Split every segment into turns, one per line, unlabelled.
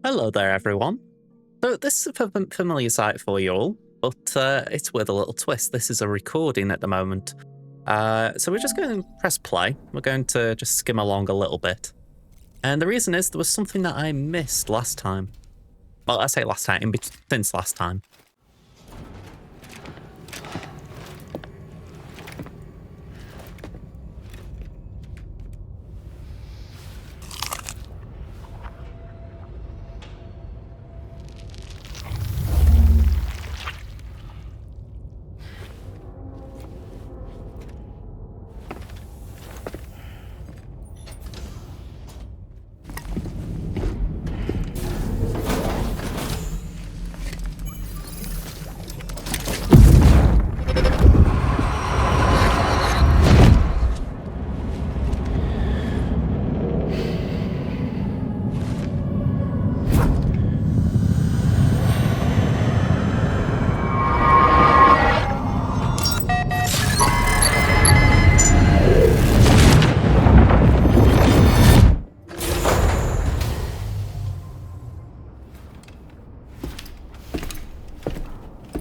Hello there, everyone. So this is a familiar sight for you all, but it's with a little twist. This is a recording at the moment. So we're just going to press play. We're going to just skim along a little bit. And the reason is there was something that I missed last time. Well, I say last time, since last time.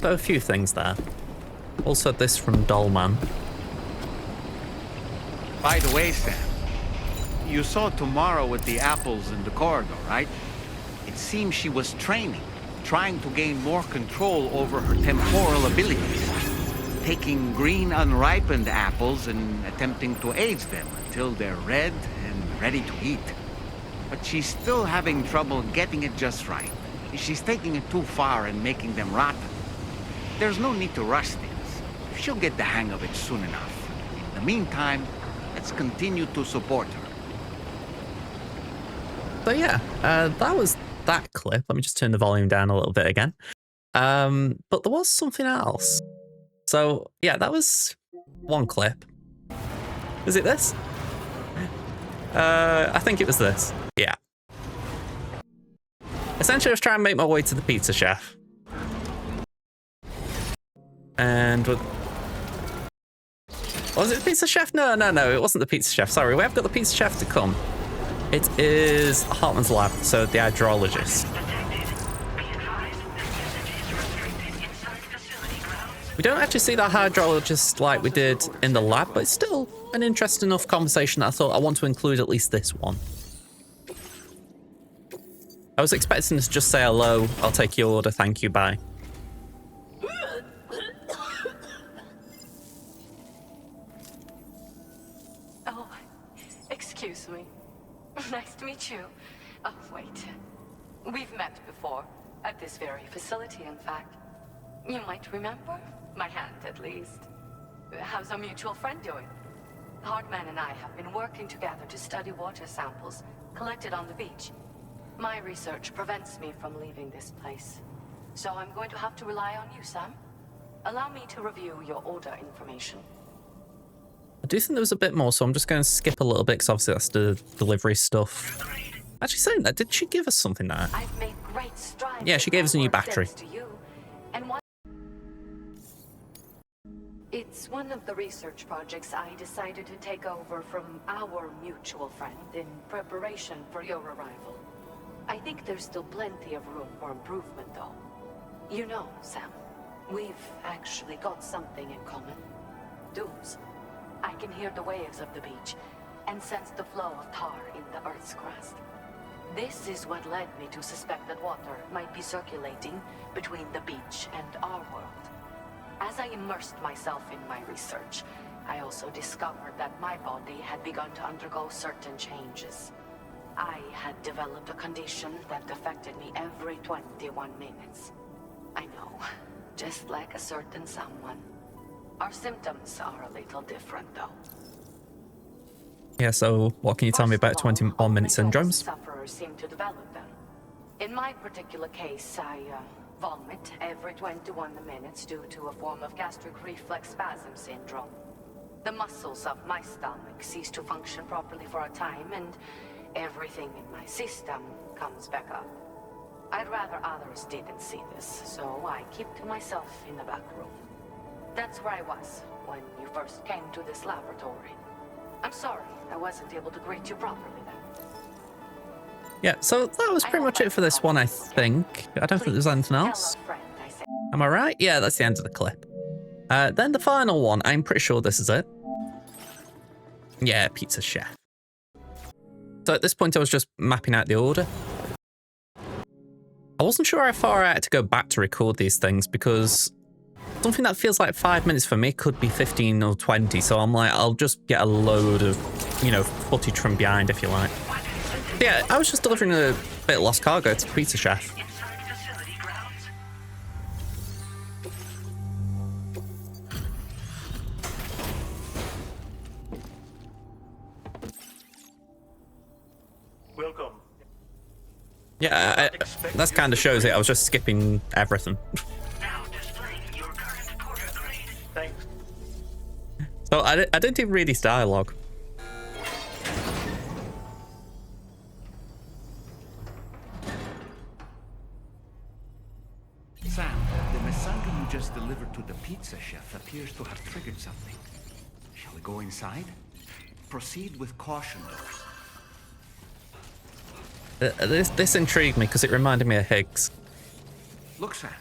A few things there. Also this from Dollman.
By the way, Sam, you saw Tomorrow with the apples in the corridor, right? It seems she was training, trying to gain more control over her temporal abilities, taking green unripened apples and attempting to age them until they're red and ready to eat. But she's still having trouble getting it just right. She's taking it too far and making them rotten. There's no need to rush things. She'll get the hang of it soon enough. In the meantime, let's continue to support her.
So yeah, that was that clip. Let me just turn the volume down a little bit again. But there was something else. So yeah, that was one clip. Was it this? I think it was this. Yeah. Essentially, I was trying to make my way to the pizza chef. And was it the pizza chef? No, it wasn't the pizza chef. Sorry, we have got the pizza chef to come. It is Hartman's lab, so the hydrologist. We don't actually see that hydrologist like we did in the lab, but it's still an interesting enough conversation that I thought I want to include at least this one. I was expecting to just say hello, I'll take your order, thank you, bye.
Excuse me. Nice to meet you. Oh, wait. We've met before. At this very facility, in fact. You might remember? My hand, at least. How's our mutual friend doing? Hartman and I have been working together to study water samples collected on the beach. My research prevents me from leaving this place. So I'm going to have to rely on you, Sam. Allow me to review your order information.
I do think there was a bit more, so I'm just going to skip a little bit because obviously that's the delivery stuff. Actually, saying that, did she give us something there?
I've made great strides.
Yeah, she gave us a new battery. It's one of the research projects I decided to take over from our mutual friend in preparation for your arrival. I think there's still plenty of room for improvement, though. You know, Sam, we've actually got something in common. Dooms. I can hear the waves of the beach and sense the flow of tar in the Earth's crust. This is what led me to suspect that water might be circulating between the beach and our world. As I immersed myself in my research, I also discovered that my body had begun to undergo certain changes. I had developed a condition that affected me every 21 minutes. I know, just like a certain someone. Our symptoms are a little different, though. Yeah, so what can you tell me about 21-minute syndromes?
Sufferers seem to develop them. In my particular case, I vomit every 21 minutes due to a form of gastric reflex spasm syndrome. The muscles of my stomach cease to function properly for a time, and everything in my system comes back up. I'd rather others didn't see this, so I keep to myself in the back room. That's where I was when you first came to this laboratory. I'm sorry I wasn't able to greet you properly then.
Yeah, so that was pretty much it for this one, I think. I don't think there's anything else. Am I right? Yeah, that's the end of the clip. Then the final one, I'm pretty sure this is it. Yeah, Pizza Chef. So at this point, I was just mapping out the order. I wasn't sure how far I had to go back to record these things because something that feels like 5 minutes for me could be 15 or 20. So I'm like, I'll just get a load of, you know, footage from behind, if you like. Yeah, I was just delivering a bit of lost cargo to Pizza Chef.
Welcome.
Yeah, that kind of shows it. I was just skipping everything.
Now displaying your current porter grade. Thanks.
So I didn't even read his dialogue.
Sam, the Messanga you just delivered to the Pizza Chef appears to have triggered something. Shall we go inside? Proceed with caution, though.
This intrigued me because it reminded me of Higgs.
Look, Sam,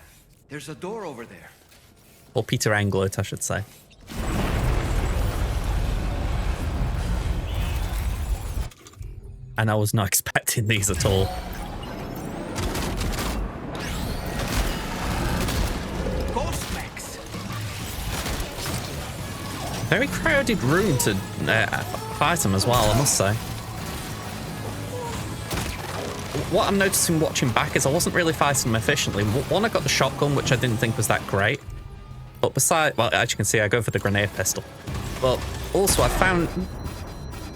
there's a door over there.
Or Peter Englert, I should say. And I was not expecting these at all.
Ghost mechs!
Very crowded room to fight them as well, I must say. What I'm noticing watching back is I wasn't really fighting them efficiently. One, I got the shotgun, which I didn't think was that great. But besides, well, as you can see, I go for the grenade pistol. But also, I found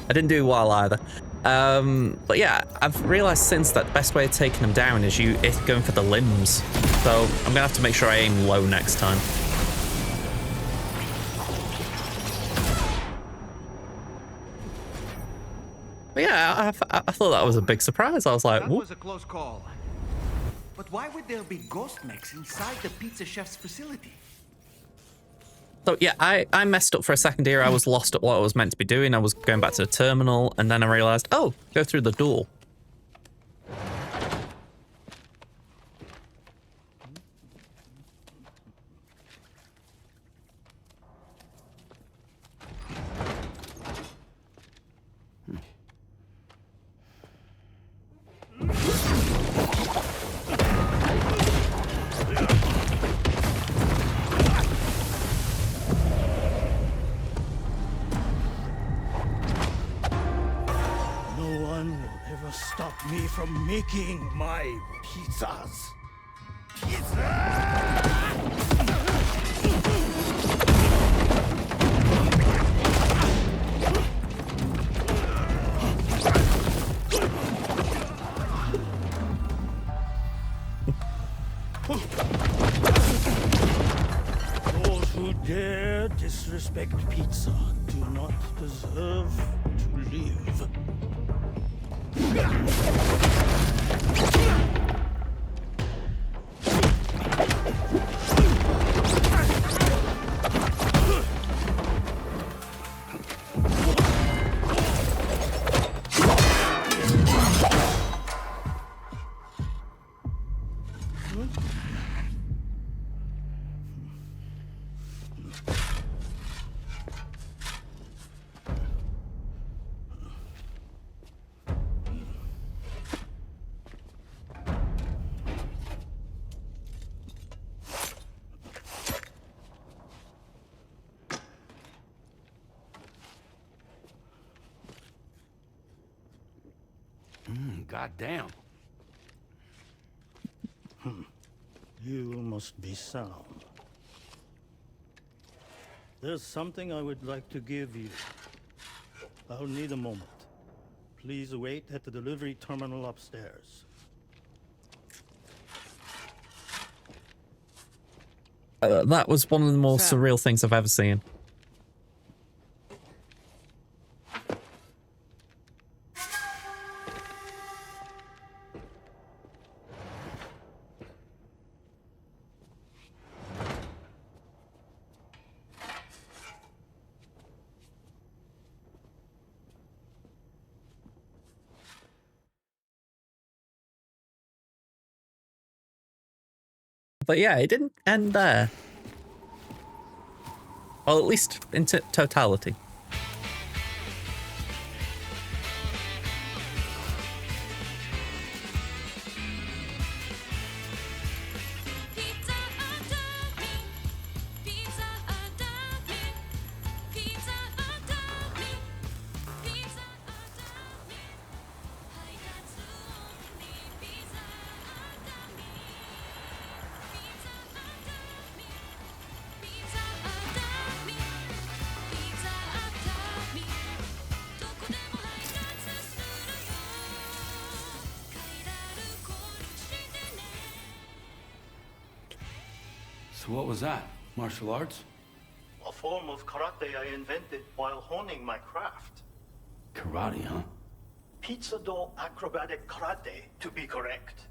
I didn't do well either. But yeah, I've realised since that the best way of taking them down is going for the limbs. So I'm gonna have to make sure I aim low next time. But yeah, I thought that was a big surprise. I was like,
That
whoop.
was a close call. But why would there be ghost mechs inside the Pizza Chef's facility?
So yeah, I messed up for a second here. I was lost at what I was meant to be doing. I was going back to the terminal, and then I realised, oh, go through the door.
No one will ever stop me from making my pizzas. Those who dare disrespect pizza do not deserve to live.
Goddamn.
You must be sound. There's something I would like to give you. I'll need a moment. Please wait at the delivery terminal upstairs.
That was one of the more surreal things I've ever seen. But yeah, it didn't end there. Well, at least in totality.
So what was that? Martial arts?
A form of karate I invented while honing my craft.
Karate, huh?
Pizza dough acrobatic karate, to be correct.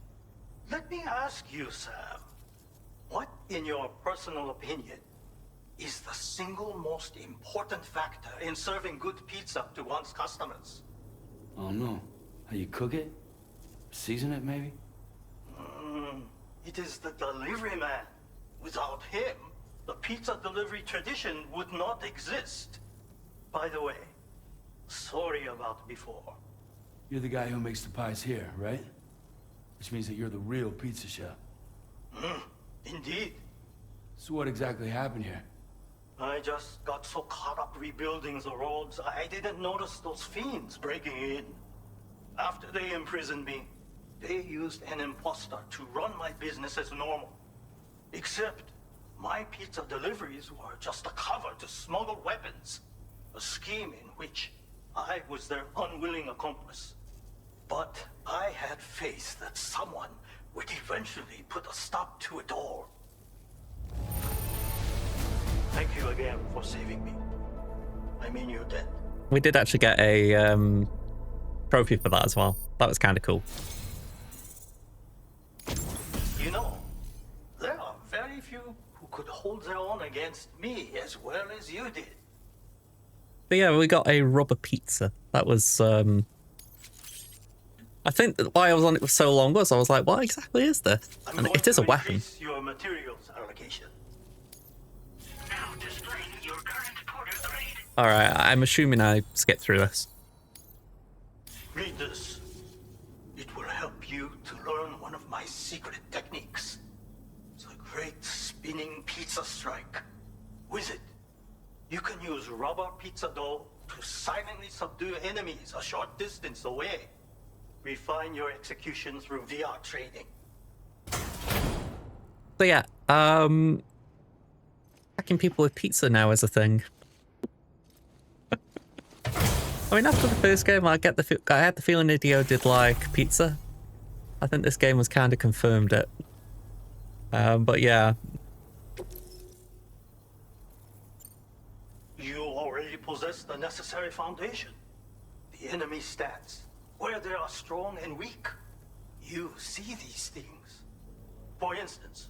Let me ask you, Sam. What, in your personal opinion, is the single most important factor in serving good pizza to one's customers?
Oh no. How you cook it? Season it, maybe?
It is the delivery man. Without him, the pizza delivery tradition would not exist. By the way, sorry about before.
You're the guy who makes the pies here, right? Which means that you're the real pizza chef.
Indeed.
So what exactly happened here?
I just got so caught up rebuilding the roads, I didn't notice those fiends breaking in. After they imprisoned me, they used an imposter to run my business as normal. Except, my pizza deliveries were just a cover to smuggle weapons. A scheme in which I was their unwilling accomplice. But I had faith that someone would eventually put a stop to it all. Thank you again for saving me. I mean your debt.
We did actually get a trophy for that as well. That was kind of cool.
You know, there are very few who could hold their own against me as well as you did.
But yeah, we got a rubber pizza. That was, I think why I was on it for so long was I was like, what exactly is this? And it is a weapon.
Your materials allocation.
Now displaying your current porter grade.
Alright, I'm assuming I skipped through this.
Read this. It will help you to learn one of my secret techniques. The great spinning pizza strike. With it, you can use rubber pizza dough to silently subdue enemies a short distance away. Refine your execution through VR training.
So yeah, attacking people with pizza now is a thing. I mean, after the first game, I had the feeling Hideo did like pizza. I think this game was kind of confirmed it. But yeah.
You already possess the necessary foundation. The enemy stats, where they are strong and weak. You see these things. For instance,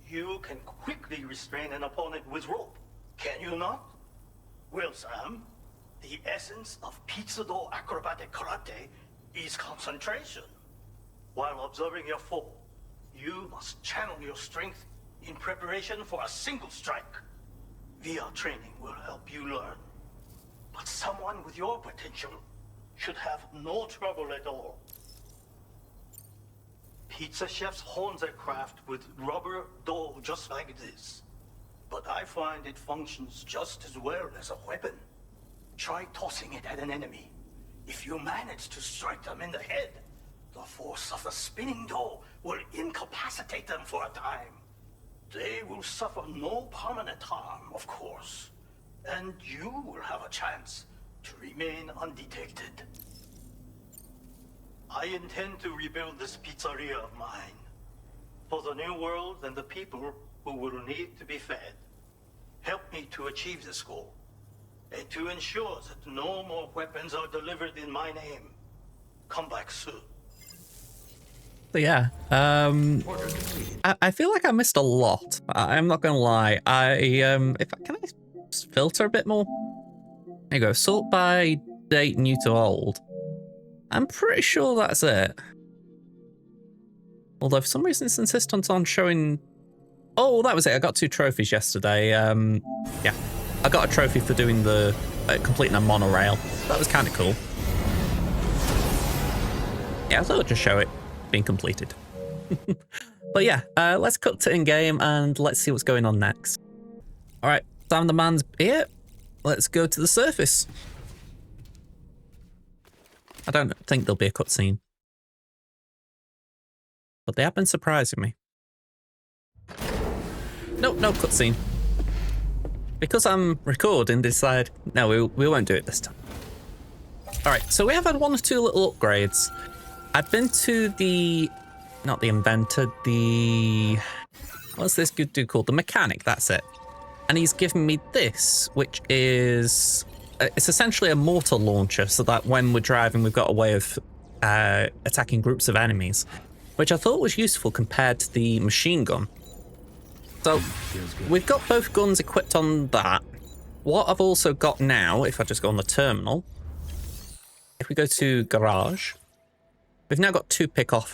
you can quickly restrain an opponent with rope. Can you not? Well, Sam, the essence of pizza dough acrobatic karate is concentration. While observing your foe, you must channel your strength in preparation for a single strike. VR training will help you learn. But someone with your potential should have no trouble at all. Pizza chefs hone their craft with rubber dough just like this. But I find it functions just as well as a weapon. Try tossing it at an enemy. If you manage to strike them in the head, the force of the spinning dough will incapacitate them for a time. They will suffer no permanent harm, of course. And you will have a chance to remain undetected. I intend to rebuild this pizzeria of mine. For the new world and the people who will need to be fed. Help me to achieve this goal. And to ensure that no more weapons are delivered in my name. Come back soon.
But yeah, I feel like I missed a lot. I'm not gonna lie. Can I just filter a bit more? There you go. Sort by date, new to old. I'm pretty sure that's it. Although for some reason it's insistent on showing Oh, that was it. I got 2 trophies yesterday. Yeah, I got a trophy for doing the completing a monorail. That was kind of cool. Yeah, I thought I'd just show it being completed. But yeah, let's cut to in-game and let's see what's going on next. All right, Sam the Man's here. Let's go to the surface. I don't think there'll be a cutscene, but they have been surprising me. Nope, no cutscene. Because I'm recording, decide, no, we won't do it this time. All right, so we have had 1 or 2 little upgrades. I've been to the, not the inventor, the, what's this good dude called? The mechanic, that's it. And he's given me this, which is, it's essentially a mortar launcher so that when we're driving, we've got a way of attacking groups of enemies, which I thought was useful compared to the machine gun. So we've got both guns equipped on that. What I've also got now, if I just go on the terminal, if we go to garage, we've now got 2 pickup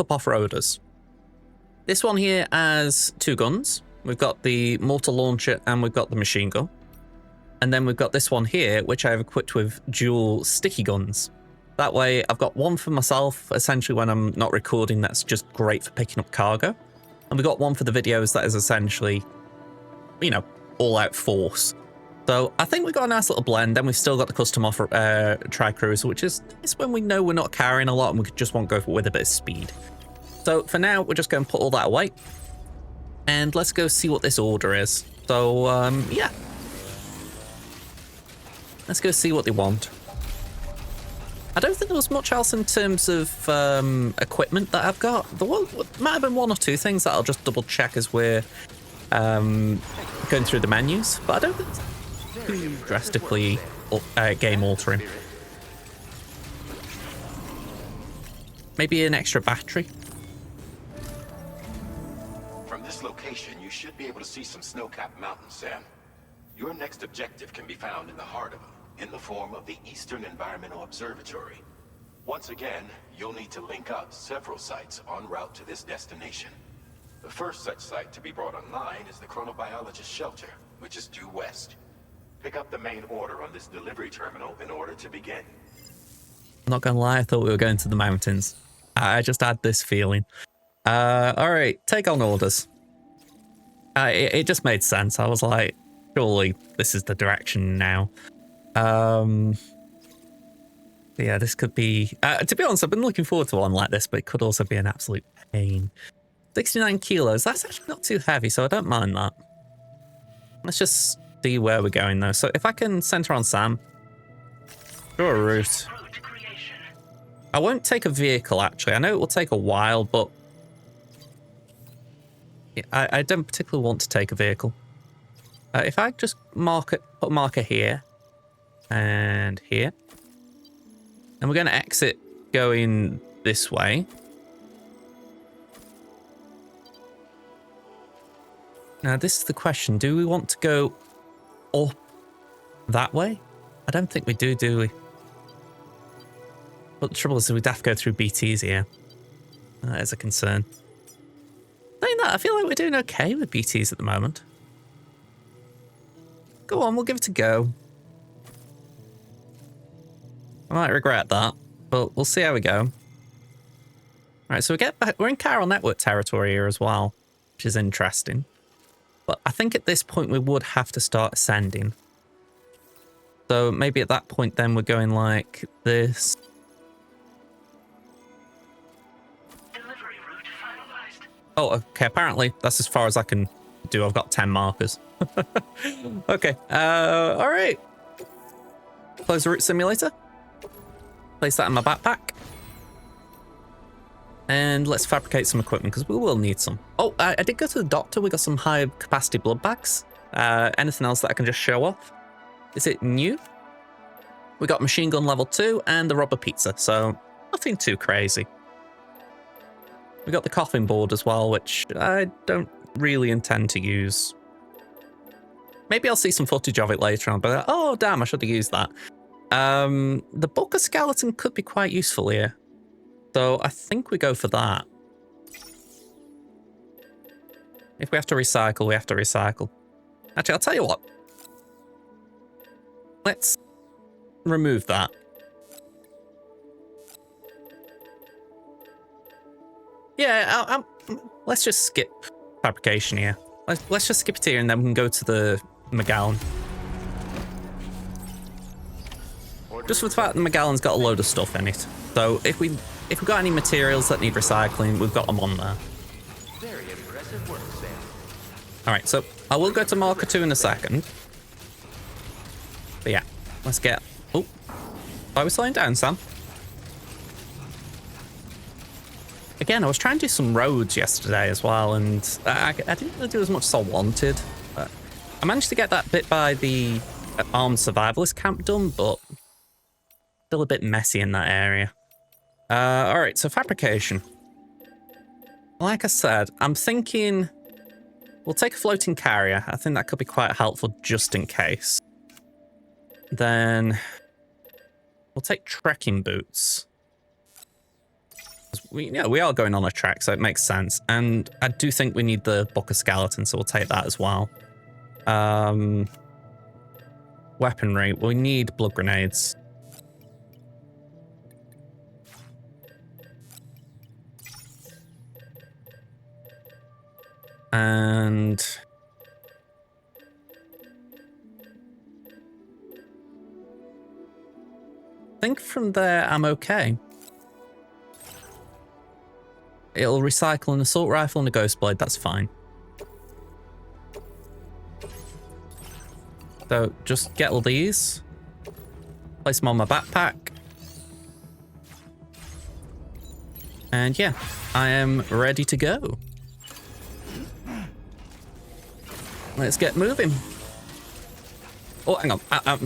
off-roaders. This one here has 2 guns. We've got the mortar launcher and we've got the machine gun. And then we've got this one here, which I have equipped with dual sticky guns. That way I've got one for myself, essentially when I'm not recording, that's just great for picking up cargo. And we've got one for the videos that is essentially, you know, all-out force. So I think we've got a nice little blend. Then we've still got the custom offer tri-cruiser, which is when we know we're not carrying a lot and we just want to go with a bit of speed. So for now, we're just going to put all that away. And let's go see what this order is. So, yeah. Let's go see what they want. I don't think there was much else in terms of equipment that I've got. There might have been 1 or 2 things that I'll just double check as we're going through the menus, but I don't think it's too drastically game altering. Maybe an extra battery.
From this location, you should be able to see some snow-capped mountains, Sam. Your next objective can be found in the heart of them, in the form of the Eastern Environmental Observatory. Once again, you'll need to link up several sites en route to this destination. The first such site to be brought online is the Chronobiologist shelter, which is due west. Pick up the main order on this delivery terminal in order to begin.
I'm not gonna lie, I thought we were going to the mountains. I just had this feeling. All right, take on orders. It just made sense. I was like, surely this is the direction now. Yeah, this could be, to be honest, I've been looking forward to one like this, but it could also be an absolute pain. 69 kilos, that's actually not too heavy, so I don't mind that. Let's just see where we're going though. So if I can center on Sam, draw a route. I won't take a vehicle actually. I know it will take a while, but I don't particularly want to take a vehicle. If I just put a marker here and here, and we're going to exit going this way. Now this is the question, do we want to go up that way? I don't think we do we? But the trouble is we'd have to go through BTs here. That is a concern. Saying that, I feel like we're doing okay with BTs at the moment. Go on, we'll give it a go. I might regret that, but we'll see how we go. All right, so we get back. We're in chiral network territory here as well, which is interesting. But I think at this point we would have to start ascending. So maybe at that point then we're going like this.
Delivery route finalized.
Oh, okay. Apparently that's as far as I can do. I've got 10 markers. Okay. All right. Close the route simulator. Place that in my backpack. And let's fabricate some equipment because we will need some. Oh, I did go to the doctor. We got some high capacity blood bags. Anything else that I can just show off? Is it new? We got machine gun level 2 and the rubber pizza. So nothing too crazy. We got the coffin board as well, which I don't really intend to use. Maybe I'll see some footage of it later on, but oh damn, I should have used that. The Booker skeleton could be quite useful here. So I think we go for that. If we have to recycle, we have to recycle. Actually, I'll tell you what. Let's remove that. Yeah, let's just skip fabrication here. Let's just skip it here and then we can go to the McGowan. Just for the fact that McGowan's got a load of stuff in it. So if we've got any materials that need recycling, we've got them on there.
Very impressive work, Sam.
Alright, so I will go to marker 2 in a second. But yeah, let's get... Oh, why are we slowing down, Sam? Again, I was trying to do some roads yesterday as well, and I didn't really do as much as I wanted. I managed to get that bit by the armed survivalist camp done, but still a bit messy in that area. Alright, so fabrication. Like I said, I'm thinking we'll take a floating carrier. I think that could be quite helpful just in case. Then we'll take trekking boots. We are going on a trek, so it makes sense. And I do think we need the book of skeleton, so we'll take that as well. Weaponry. We need blood grenades. And I think from there I'm okay. It'll recycle an assault rifle and a ghost blade, that's fine. So just get all these, place them on my backpack. And yeah, I am ready to go. Let's get moving. Oh, hang on.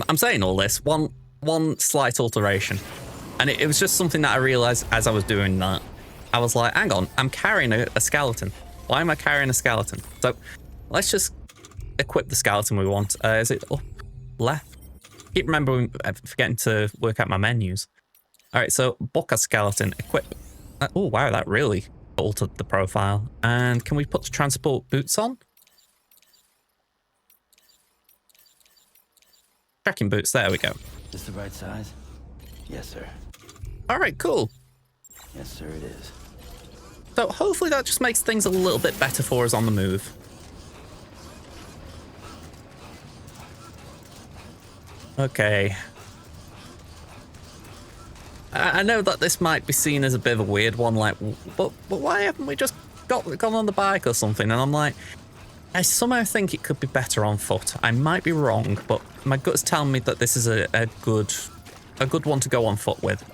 I'm saying all this. One slight alteration. And it was just something that I realized as I was doing that. I was like, hang on, I'm carrying a skeleton. Why am I carrying a skeleton? So let's just equip the skeleton we want. Is it up, left? Keep forgetting to work out my menus. All right, so book a skeleton, equip. Oh, wow, that really altered the profile. And can we put the transport boots on? Trekking boots, there we go.
Is this the right size? Yes, sir.
All right, cool.
Yes, sir, it is.
So hopefully that just makes things a little bit better for us on the move. Okay. I know that this might be seen as a bit of a weird one, like, but why haven't we just gone on the bike or something? And I'm like, I somehow think it could be better on foot. I might be wrong, but my gut's telling me that this is a good one to go on foot with.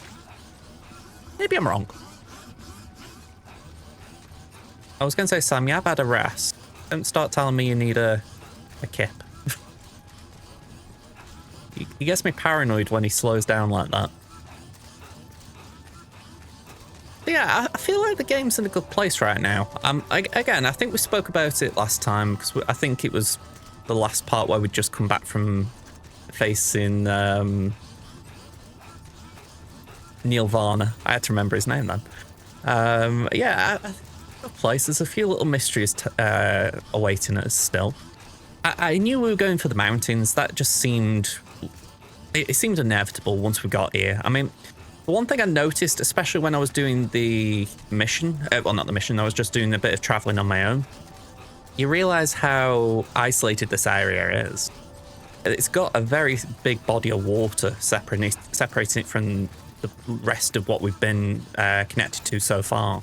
Maybe I'm wrong. I was going to say, Sam, you have had a rest. Don't start telling me you need a kip. He gets me paranoid when he slows down like that. But yeah, I feel like the game's in a good place right now. Again, I think we spoke about it last time, because I think it was the last part where we'd just come back from facing Neil Varner. I had to remember his name then. Yeah, I think good place. There's a few little mysteries awaiting us still. I knew we were going for the mountains. That just seemed... It seemed inevitable once we got here. I mean, the one thing I noticed, especially when I was doing the mission... well, not the mission. I was just doing a bit of traveling on my own. You realise how isolated this area is. It's got a very big body of water separating it from the rest of what we've been connected to so far.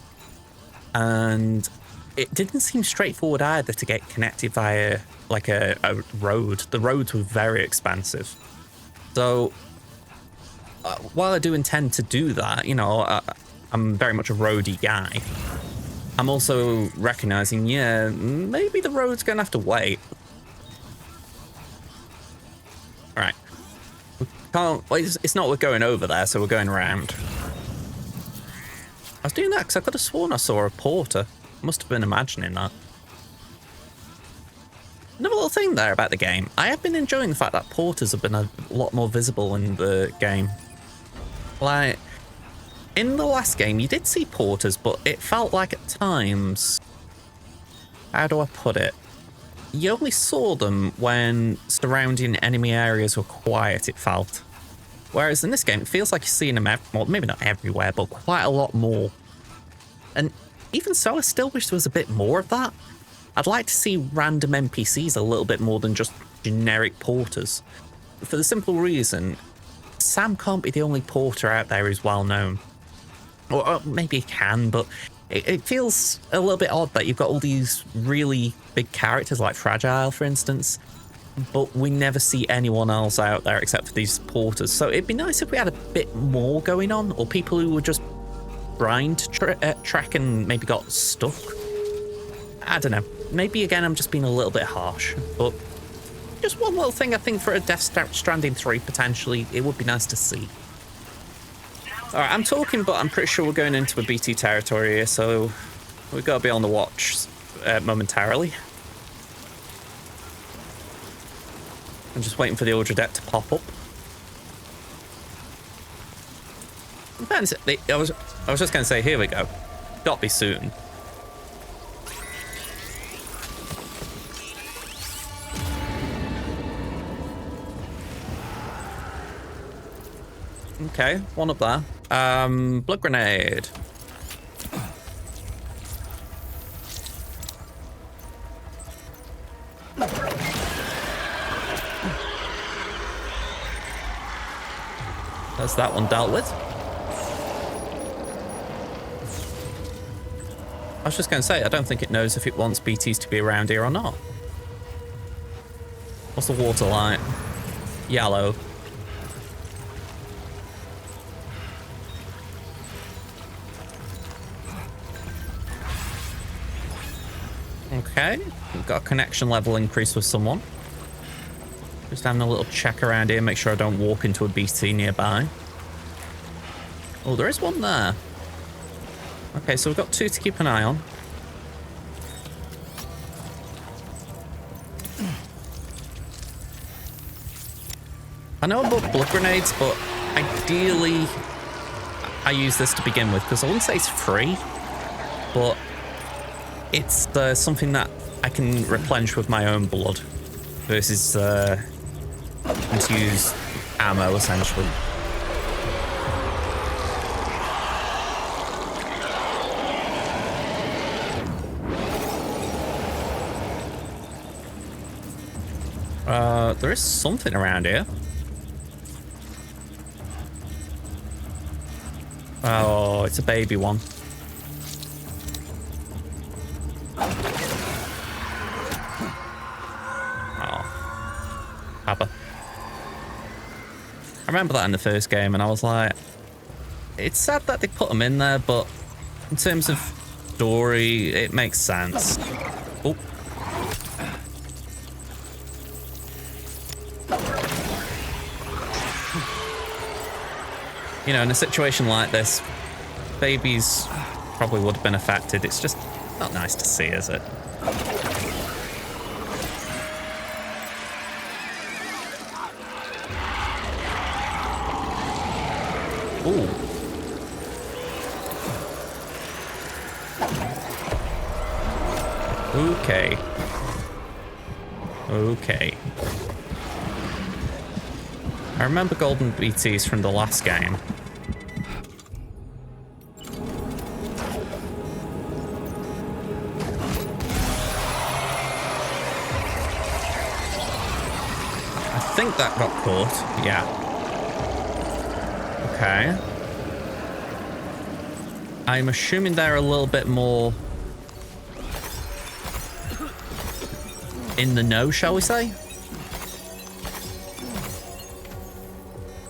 And it didn't seem straightforward either to get connected via like a road. The roads were very expansive. So while I do intend to do that, you know, I'm very much a roady guy. I'm also recognizing, yeah, maybe the road's gonna have to wait. All right. Well, it's not we're going over there, so we're going around. I was doing that because I could have sworn I saw a porter. Must have been imagining that. Another little thing there about the game. I have been enjoying the fact that porters have been a lot more visible in the game. Like, in the last game, you did see porters, but it felt like at times How do I put it? You only saw them when surrounding enemy areas were quiet, it felt. Whereas in this game, it feels like you're seeing them, well, maybe not everywhere, but quite a lot more. And even so, I still wish there was a bit more of that. I'd like to see random NPCs a little bit more than just generic porters. For the simple reason, Sam can't be the only porter out there who's well known. Or maybe he can, but it feels a little bit odd that you've got all these really big characters like Fragile, for instance, but we never see anyone else out there except for these porters. So it'd be nice if we had a bit more going on, or people who were just grind track and maybe got stuck. I don't know. Maybe again I'm just being a little bit harsh, but just one little thing I think for a Death Stranding 3 potentially, it would be nice to see. Alright, I'm talking, but I'm pretty sure we're going into a BT territory here, so we've got to be on the watch momentarily. I'm just waiting for the Ultra deck to pop up. In fairness, I was just going to say, here we go. Got to be soon. Okay, one up there. Blood grenade. That's that one dealt with. I was just going to say, I don't think it knows if it wants BTs to be around here or not. What's the water like? Yellow. Okay, we've got a connection level increase with someone. Just having a little check around here, make sure I don't walk into a BT nearby. Oh, there is one there. Okay, so we've got two to keep an eye on. I know about blood grenades, but ideally I use this to begin with, because I wouldn't say it's free, but it's something that I can replenish with my own blood versus having to use ammo, essentially. There is something around here. Oh, it's a baby one. I remember that in the first game, and I was like, it's sad that they put them in there, but in terms of story, it makes sense. Oh. You know, in a situation like this, babies probably would have been affected. It's just not nice to see, is it? Ooh. Okay. Okay. I remember golden BTs from the last game. I think that got caught, yeah. Okay. I'm assuming they're a little bit more in the know, shall we say?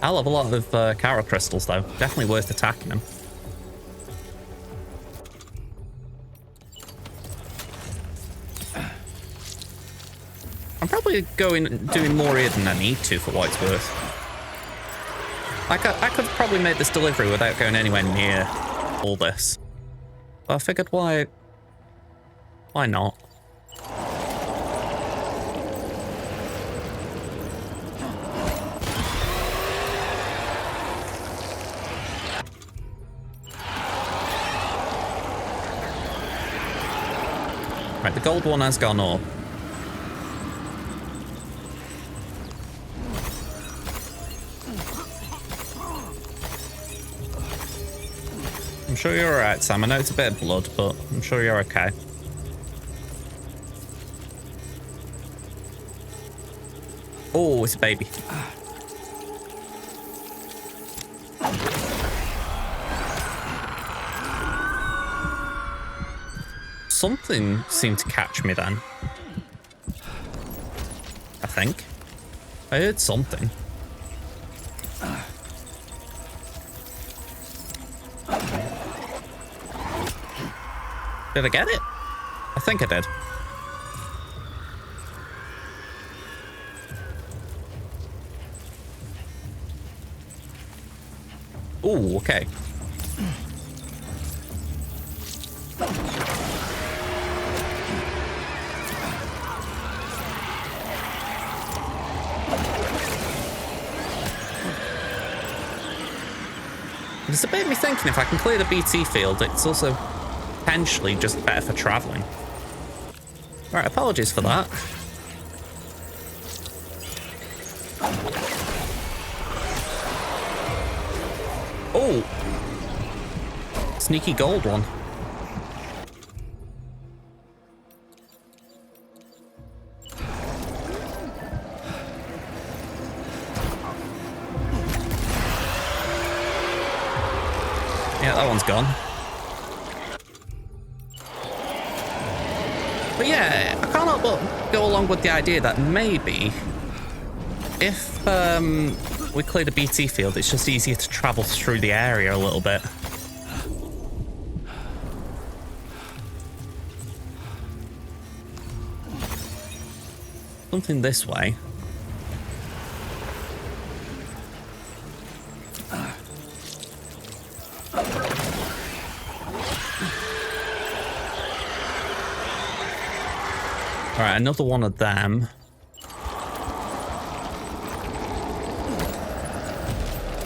I'll have a lot of Chara crystals, though. Definitely worth attacking them. I'm probably doing more here than I need to, for what it's worth. I could have probably made this delivery without going anywhere near all this. But I figured, why not? Right, the gold one has gone up. I'm sure you're alright, Sam. I know it's a bit of blood, but I'm sure you're okay. Oh, it's a baby. Something seemed to catch me then. I think. I heard something. Did I get it? I think I did. Ooh, okay. It's a bit of me thinking if I can clear the BT field, it's also potentially just better for traveling. Right, apologies for that. Oh! Sneaky gold one. Yeah, that one's gone. But yeah, I can't help but go along with the idea that maybe if we clear the BT field, it's just easier to travel through the area a little bit. Something this way. All right, another one of them.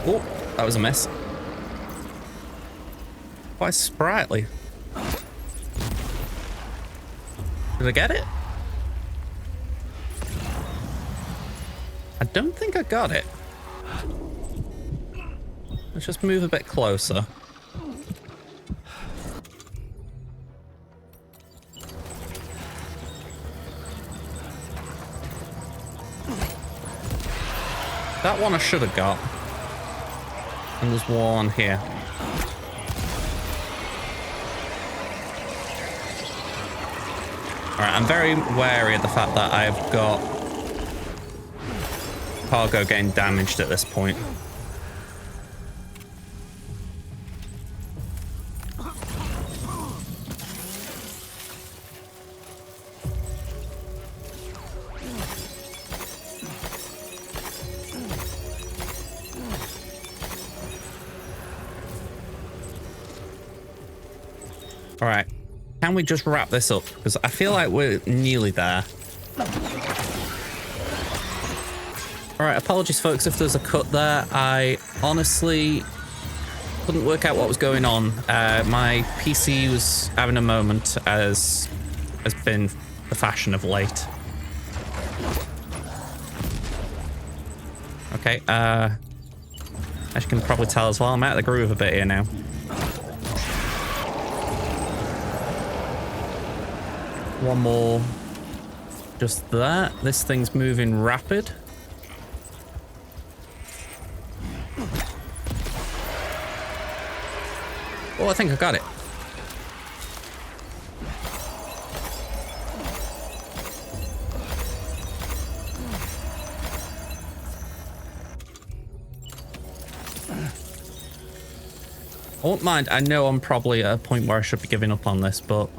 Oh, that was a miss. Quite sprightly. Did I get it? I don't think I got it. Let's just move a bit closer. That one I should have got. And there's one here. Alright, I'm very wary of the fact that I've got cargo getting damaged at this point. All right, can we just wrap this up? Because I feel like we're nearly there. All right, apologies, folks, if there's a cut there. I honestly couldn't work out what was going on. My PC was having a moment, as has been the fashion of late. Okay, as you can probably tell as well, I'm out of the groove a bit here now. One more. Just that. This thing's moving rapid. Oh, I think I got it. I won't mind. I know I'm probably at a point where I should be giving up on this, but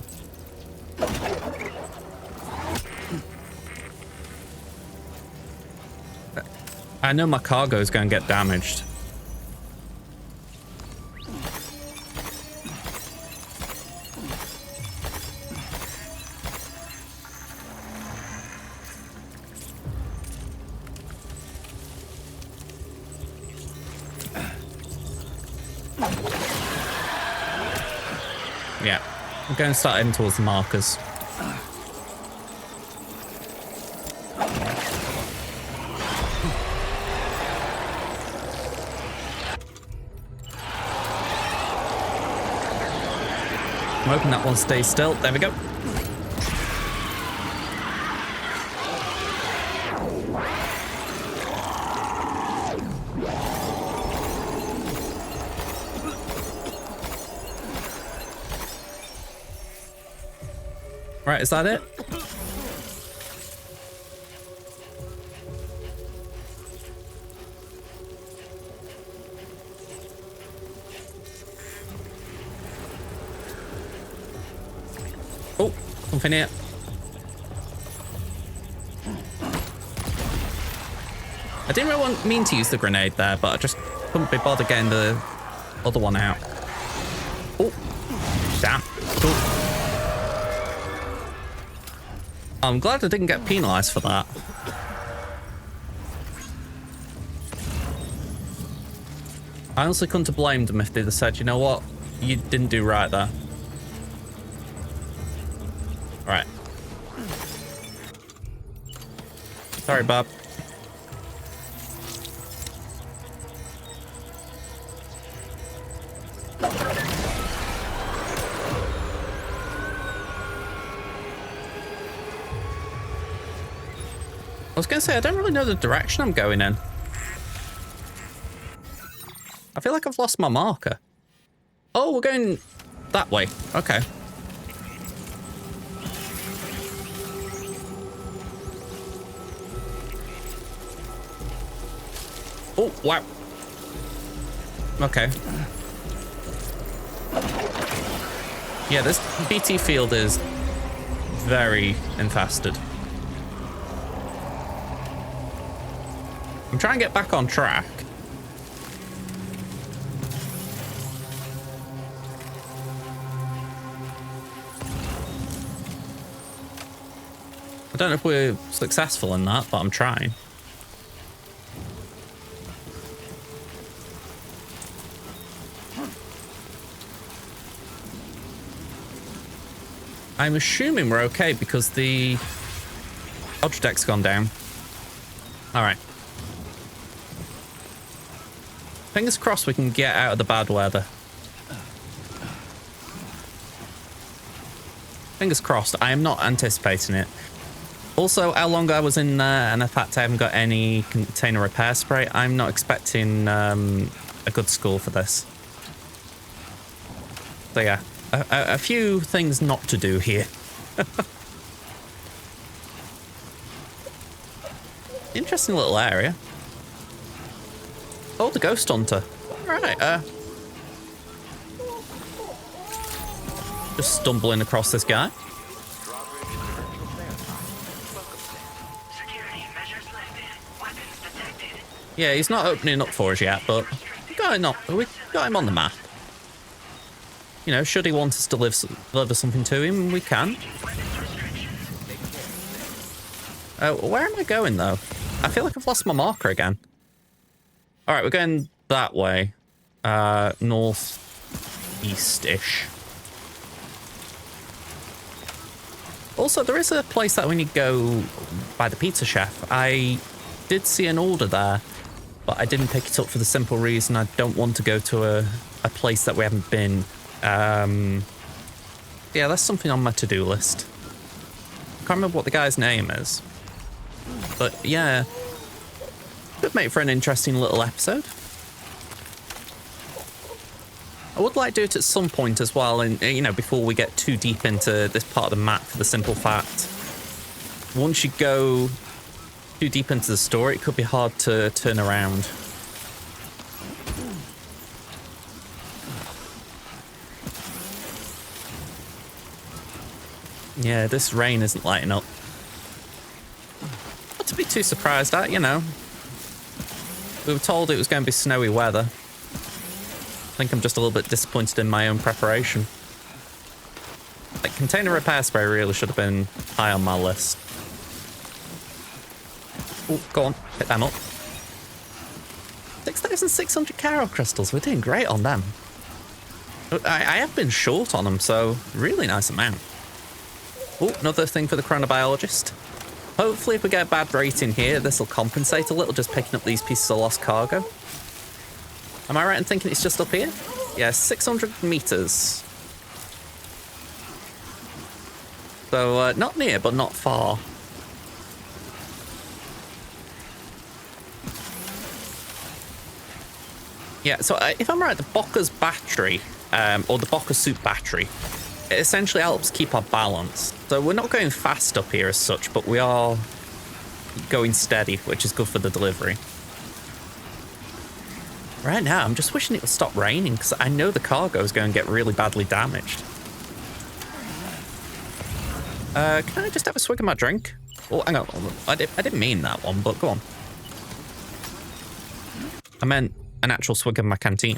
I know my cargo is going to get damaged. Yeah, I'm going to start heading towards the markers. I'm hoping that one stays still. There we go. Right, is that it? Oh, something here. I didn't really mean to use the grenade there, but I just couldn't be bothered getting the other one out. Oh, damn. Cool. I'm glad I didn't get penalised for that. I honestly couldn't have blamed them if they'd have said, you know what, you didn't do right there. Right. Sorry, Bob. I was going to say, I don't really know the direction I'm going in. I feel like I've lost my marker. Oh, we're going that way. Okay. Oh, wow. Okay. Yeah, this BT field is very infested. I'm trying to get back on track. I don't know if we're successful in that, but I'm trying. I'm assuming we're okay because the Ultra Deck's gone down. All right. Fingers crossed we can get out of the bad weather. Fingers crossed. I am not anticipating it. Also, how long I was in there and the fact I haven't got any container repair spray, I'm not expecting a good score for this. So yeah, a few things not to do here. Interesting little area. Oh, the Ghost Hunter. Alright, just stumbling across this guy. Yeah, he's not opening up for us yet, but we got him on the map. You know, should he want us to deliver something to him, we can. Where am I going, though? I feel like I've lost my marker again. All right, we're going that way. Northeast-ish. Also, there is a place that when you go by the pizza chef, I did see an order there, but I didn't pick it up for the simple reason I don't want to go to a place that we haven't been. Yeah, that's something on my to-do list. Can't remember what the guy's name is. But yeah, could make for an interesting little episode. I would like to do it at some point as well, and you know, before we get too deep into this part of the map, for the simple fact, once you go too deep into the story, it could be hard to turn around. Yeah, this rain isn't lighting up. Not to be too surprised at, you know. We were told it was going to be snowy weather. I think I'm just a little bit disappointed in my own preparation. Like, container repair spray really should have been high on my list. Oh, go on, pick them up. 6,600 Caro crystals, we're doing great on them. I have been short on them, so really nice amount. Oh, another thing for the Chronobiologist. Hopefully if we get a bad rating here, this will compensate a little, just picking up these pieces of lost cargo. Am I right in thinking it's just up here? Yeah, 600 meters. So, not near, but not far. Yeah, so if I'm right, the Bokka's battery, or the Bokka suit battery, it essentially helps keep our balance. So we're not going fast up here as such, but we are going steady, which is good for the delivery. Right now, I'm just wishing it would stop raining, because I know the cargo is going to get really badly damaged. Can I just have a swig of my drink? Oh, hang on. I didn't mean that one, but go on. I meant an actual swig of my canteen.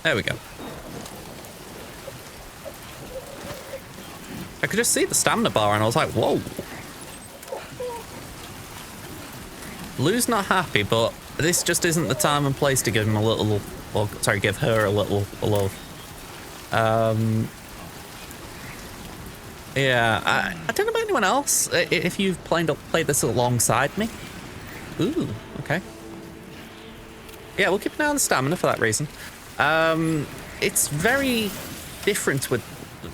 There we go. I could just see the stamina bar and I was like, whoa. Lou's not happy, but this just isn't the time and place to give him a little, or sorry, give her a little love. Yeah, I don't know about anyone else, if you've played this alongside me. Ooh, okay. Yeah, we'll keep an eye on the stamina for that reason. It's very different with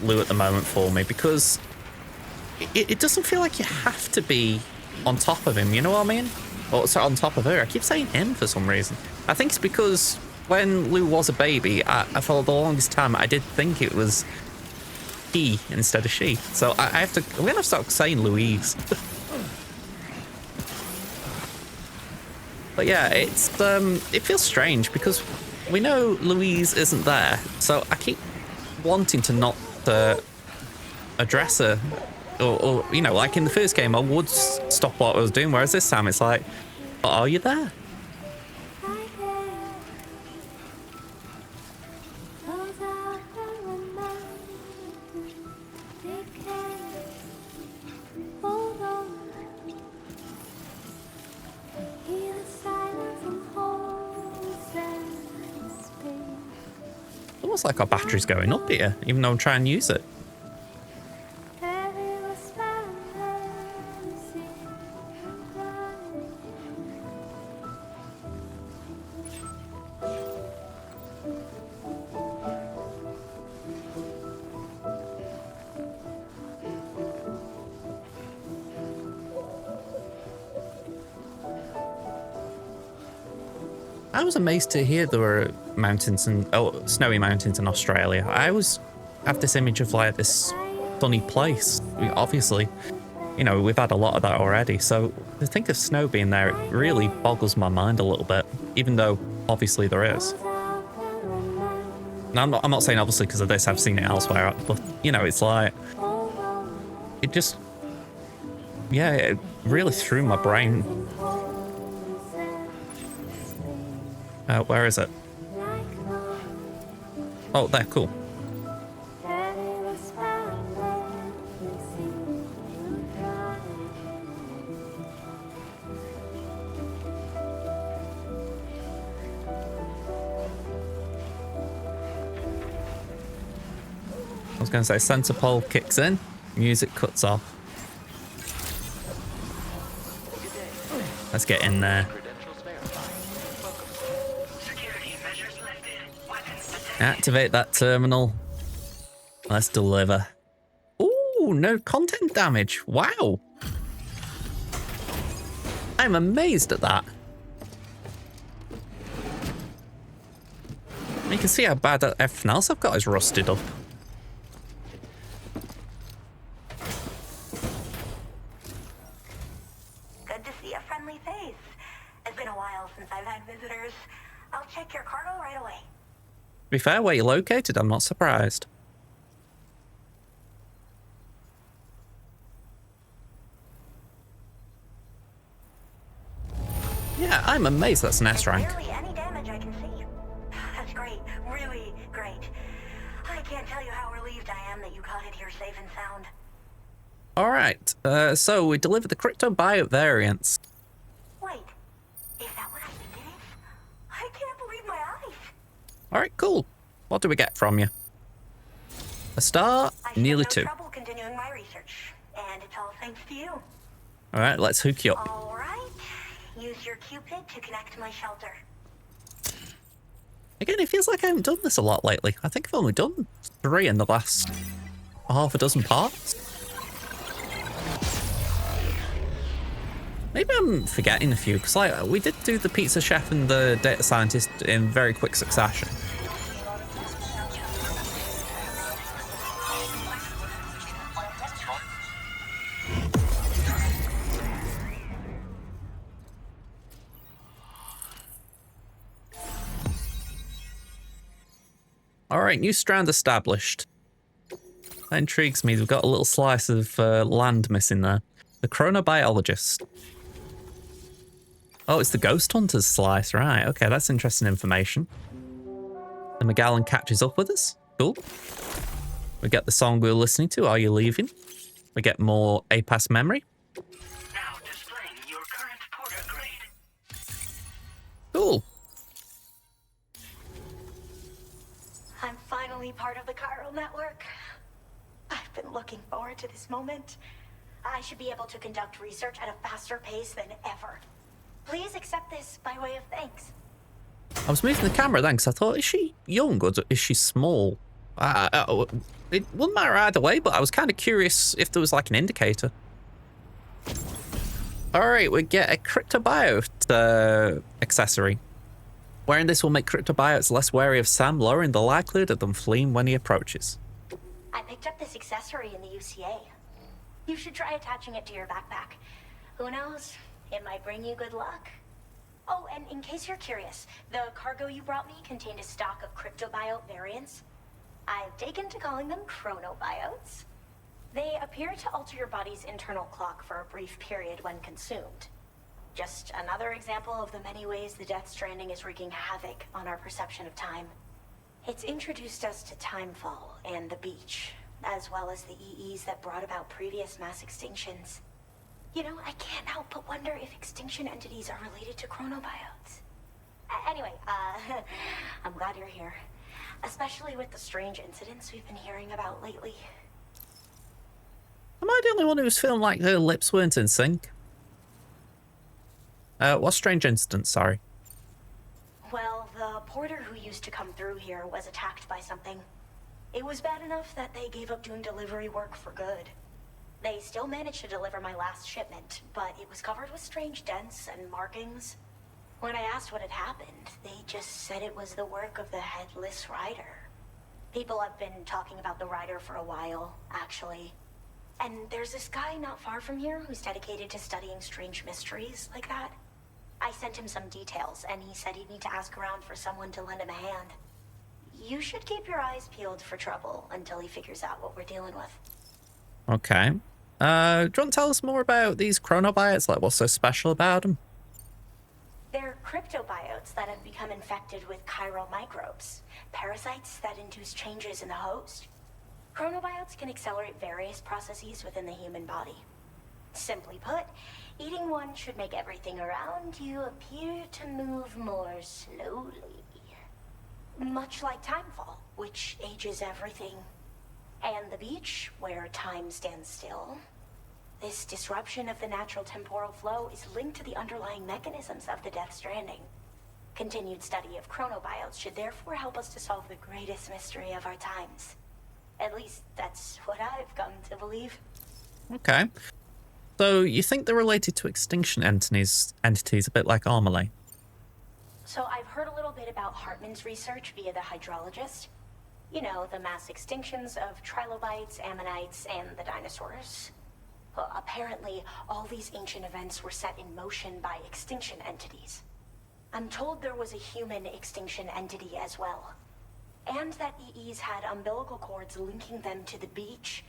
Lou at the moment for me, because it doesn't feel like you have to be on top of him, you know what I mean? Or sorry, on top of her. I keep saying him for some reason. I think it's because when Lou was a baby, I for the longest time I did think it was he instead of she. So I'm gonna start saying Louise. But yeah, it feels strange because we know Louise isn't there, so I keep wanting to not address her, or you know, like in the first game, I would stop what I was doing, whereas this time it's like, are you there? Almost like our battery's going up here, even though I'm trying to use it. I was amazed to hear there were mountains and snowy mountains in Australia. I always have this image of like this sunny place. Obviously, you know, we've had a lot of that already. So to think of snow being there, it really boggles my mind a little bit, even though obviously there is. Now, I'm not saying obviously because of this, I've seen it elsewhere, but you know, it's like, it just, yeah, it really threw my brain. Where is it? Oh, there, cool. I was going to say, center pole kicks in, music cuts off. Let's get in there. Activate that terminal. Let's deliver. Ooh, no content damage. Wow. I'm amazed at that. You can see how bad everything else I've got is rusted up.
Good to see a friendly face. It's been a while since I've had visitors. I'll check your cargo right away.
To be fair, where you're located, I'm not surprised. Yeah, I'm amazed that's an S rank.
Barely any damage I can see. That's great, really great. I can't tell you how relieved I am that you got it here safe and sound.
All right, so we delivered the cryptobiote variants.
Wait, is that what I think it is? I can't believe my eyes.
All right, cool. What do we get from you? A star, nearly 2.
I have no trouble continuing my research, and it's all thanks to you.
All right, let's hook you up.
All right. Use your Cupid to connect to my shelter.
Again, it feels like I haven't done this a lot lately. I think I've only done 3 in the last half a dozen parts. Maybe I'm forgetting a few, because like, we did do the pizza chef and the data scientist in very quick succession. Alright, new strand established. That intrigues me. We've got a little slice of land missing there. The Chronobiologist. Oh, it's the Ghost Hunter's slice, right. Okay, that's interesting information. The Magellan catches up with us. Cool. We get the song we were listening to, Are You Leaving? We get more APAS memory.
Now displaying your current porter grade.
Cool.
I'm finally part of the chiral network. I've been looking forward to this moment. I should be able to conduct research at a faster pace than ever. Please accept this by way of thanks.
I was moving the camera then because I thought, is she young or is she small? It wouldn't matter either way, but I was kind of curious if there was like an indicator. All right, we get a cryptobiote accessory. Wearing this will make cryptobiotes less wary of Sam, lowering the likelihood of them fleeing when he approaches.
I picked up this accessory in the UCA. You should try attaching it to your backpack. Who knows? It might bring you good luck. Oh, and in case you're curious, the cargo you brought me contained a stock of cryptobiote variants. I've taken to calling them chronobiotes. They appear to alter your body's internal clock for a brief period when consumed. Just another example of the many ways the Death Stranding is wreaking havoc on our perception of time. It's introduced us to timefall and the beach, as well as the EEs that brought about previous mass extinctions. You know, I can't help but wonder if extinction entities are related to chronobiotes. Anyway, I'm glad you're here. Especially with the strange incidents we've been hearing about lately.
Am I the only one who's feeling like her lips weren't in sync? What strange incident, sorry?
Well, the porter who used to come through here was attacked by something. It was bad enough that they gave up doing delivery work for good. They still managed to deliver my last shipment, but it was covered with strange dents and markings. When I asked what had happened, they just said it was the work of the Headless Rider. People have been talking about the Rider for a while, actually. And there's this guy not far from here who's dedicated to studying strange mysteries like that. I sent him some details, and he said he'd need to ask around for someone to lend him a hand. You should keep your eyes peeled for trouble until he figures out what we're dealing with.
Okay. Do you want to tell us more about these chronobiotes? Like, what's so special about them?
They're cryptobiotes that have become infected with chiral microbes, parasites that induce changes in the host. Chronobiotes can accelerate various processes within the human body. Simply put, eating one should make everything around you appear to move more slowly. Much like timefall, which ages everything. And the beach, where time stands still. This disruption of the natural temporal flow is linked to the underlying mechanisms of the Death Stranding. Continued study of chronobiotes should therefore help us to solve the greatest mystery of our times. At least, that's what I've come to believe.
Okay. So, you think they're related to extinction entities a bit like Armalay?
So I've heard a little bit about Hartman's research via the Hydrologist. You know, the mass extinctions of trilobites, ammonites, and the dinosaurs. Well, apparently, all these ancient events were set in motion by extinction entities. I'm told there was a human extinction entity as well. And that EEs had umbilical cords linking them to the beach,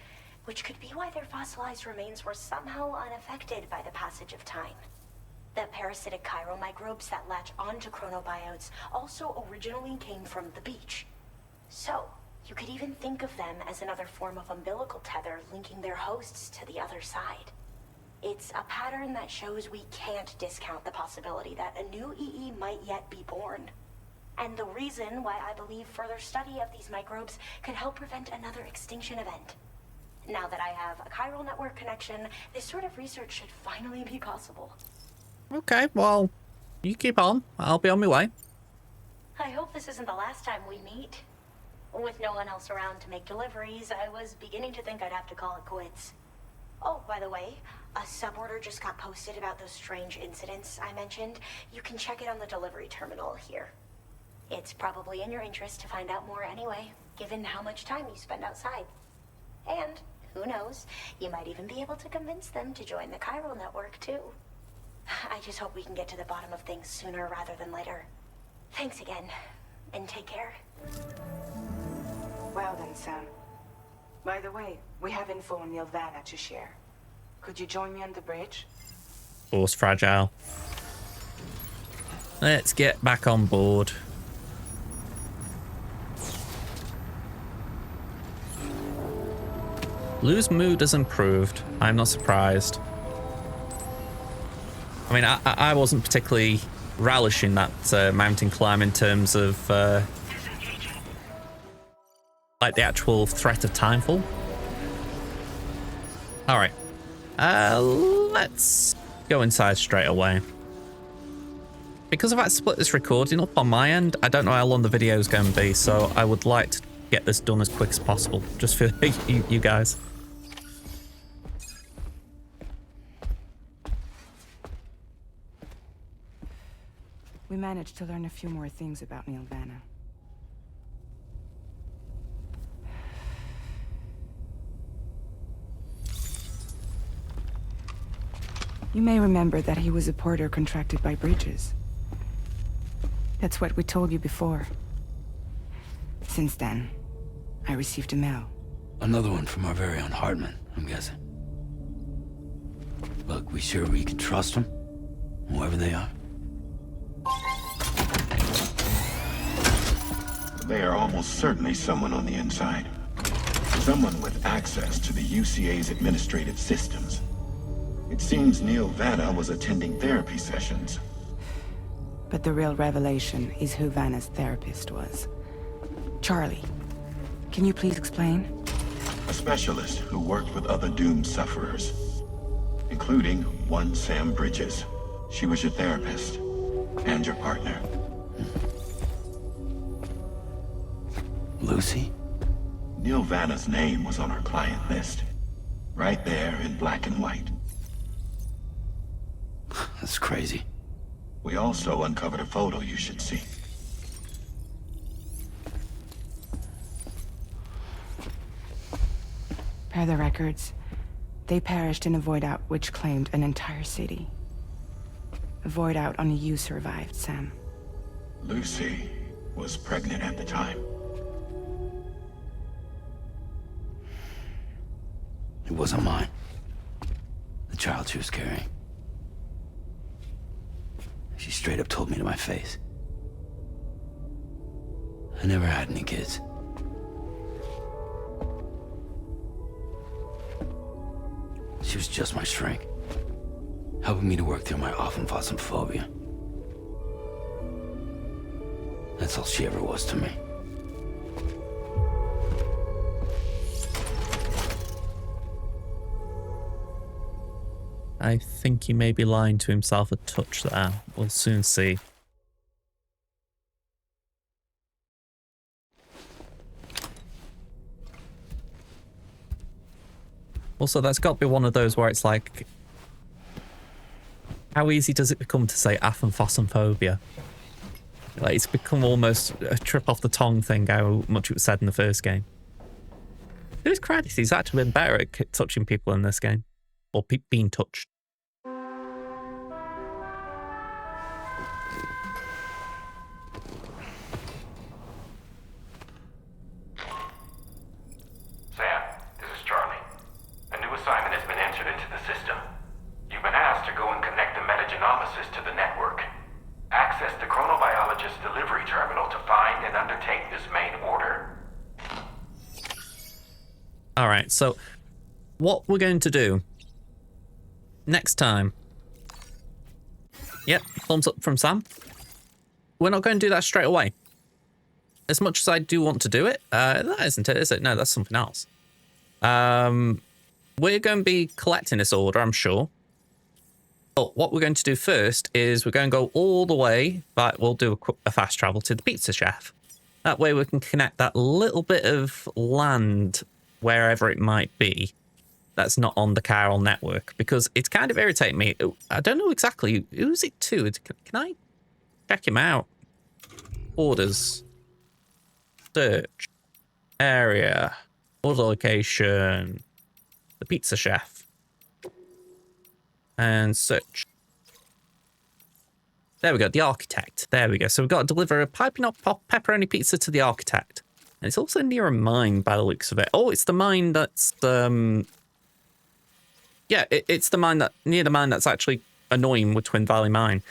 which could be why their fossilized remains were somehow unaffected by the passage of time. The parasitic chiral microbes that latch onto chronobiotes also originally came from the beach. So, you could even think of them as another form of umbilical tether linking their hosts to the other side. It's a pattern that shows we can't discount the possibility that a new EE might yet be born. and the reason why I believe further study of these microbes could help prevent another extinction event. Now that I have a chiral network connection, this sort of research should finally be possible.
Okay, well, you keep on. I'll be on my way.
I hope this isn't the last time we meet. With no one else around to make deliveries, I was beginning to think I'd have to call it quits. Oh, by the way, a suborder just got posted about those strange incidents I mentioned. You can check it on the delivery terminal here. It's probably in your interest to find out more anyway, given how much time you spend outside. And, who knows, you might even be able to convince them to join the chiral network, too. I just hope we can get to the bottom of things sooner rather than later. Thanks again, and take care.
Well then, Sam. By the way, we have info on Nilvana to share. Could you join me on the bridge?
Force fragile. Let's get back on board. Lou's mood has improved. I'm not surprised. I mean, I wasn't particularly relishing that mountain climb in terms of like the actual threat of timefall. All right, let's go inside straight away. Because I've had to split this recording up on my end, I don't know how long the video is going to be, so I would like to get this done as quick as possible, just for you guys.
We managed to learn a few more things about Nilvana. You may remember that he was a porter contracted by Bridges. That's what we told you before. Since then, I received a mail.
Another one from our very own Hartman, I'm guessing. Look, we sure we can trust them? Whoever they are?
They are almost certainly someone on the inside. Someone with access to the UCA's administrative systems. It seems Neil Vanna was attending therapy sessions.
But the real revelation is who Vanna's therapist was. Charlie, can you please explain?
A specialist who worked with other doomed sufferers, including one Sam Bridges. She was your therapist and your partner.
Lucy?
Neil Vanna's name was on our client list. Right there in black and white.
That's crazy.
We also uncovered a photo you should see.
Per the records, they perished in a void out which claimed an entire city. A void out only you survived, Sam.
Lucy was pregnant at the time.
It wasn't mine. The child she was carrying. She straight up told me to my face. I never had any kids. She was just my shrink, helping me to work through my phobia. That's all she ever was to me.
I think he may be lying to himself a touch there. We'll soon see. Also, that's got to be one of those where it's like, how easy does it become to say phobia? Like, it's become almost a trip off the tongue thing, how much it was said in the first game. To his credit, he's actually been better at touching people in this game. Or being touched.
Sam, this is Charlie. A new assignment has been entered into the system. You've been asked to go and connect the metagenomicist to the network. Access the Chronobiologist delivery terminal to find and undertake this main order.
Alright, so what we're going to do next time. Yep, thumbs up from Sam. We're not going to do that straight away. as much as I do want to do it, that isn't it, is it? No, that's something else. We're going to be collecting this order, I'm sure. But what we're going to do first is we're going to go all the way, but we'll do a fast travel to the pizza chef. That way we can connect that little bit of land, wherever it might be, that's not on the Chiral network, because it's kind of irritating me. I don't know exactly, who's it to? Can I check him out? Orders. Search. Area. Order location. The pizza chef. And search. There we go, the architect. There we go. So we've got to deliver a piping hot pepperoni pizza to the architect. And it's also near a mine by the looks of it. Oh, it's the mine that's yeah, it's the mine near the mine that's actually annoying with Twin Valley Mine.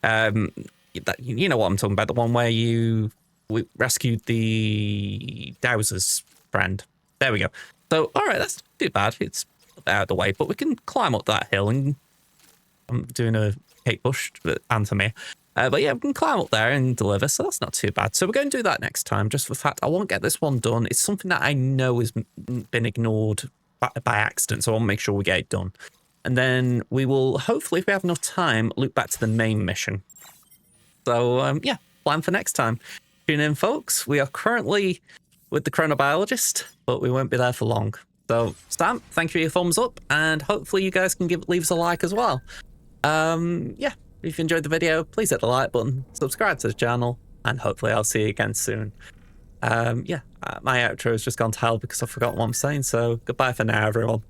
You know what I'm talking about, the one where we rescued the Dowser's friend. There we go. So, all right, that's not too bad. It's out of the way, but we can climb up that hill, and I'm doing a Kate Bush anthem here. But yeah, we can climb up there and deliver, so that's not too bad. So we're going to do that next time, just for the fact I want to get this one done. It's something that I know has been ignored by accident, so I want to make sure we get it done. And then we will, hopefully, if we have enough time, loop back to the main mission. So, yeah, plan for next time. Tune in, folks. We are currently with the Chronobiologist, but we won't be there for long. So, Stamp, thank you for your thumbs up, and hopefully you guys can leave us a like as well. Yeah, if you enjoyed the video, please hit the like button, subscribe to the channel, and hopefully I'll see you again soon. Yeah, my outro has just gone to hell because I forgot what I'm saying, so goodbye for now, everyone.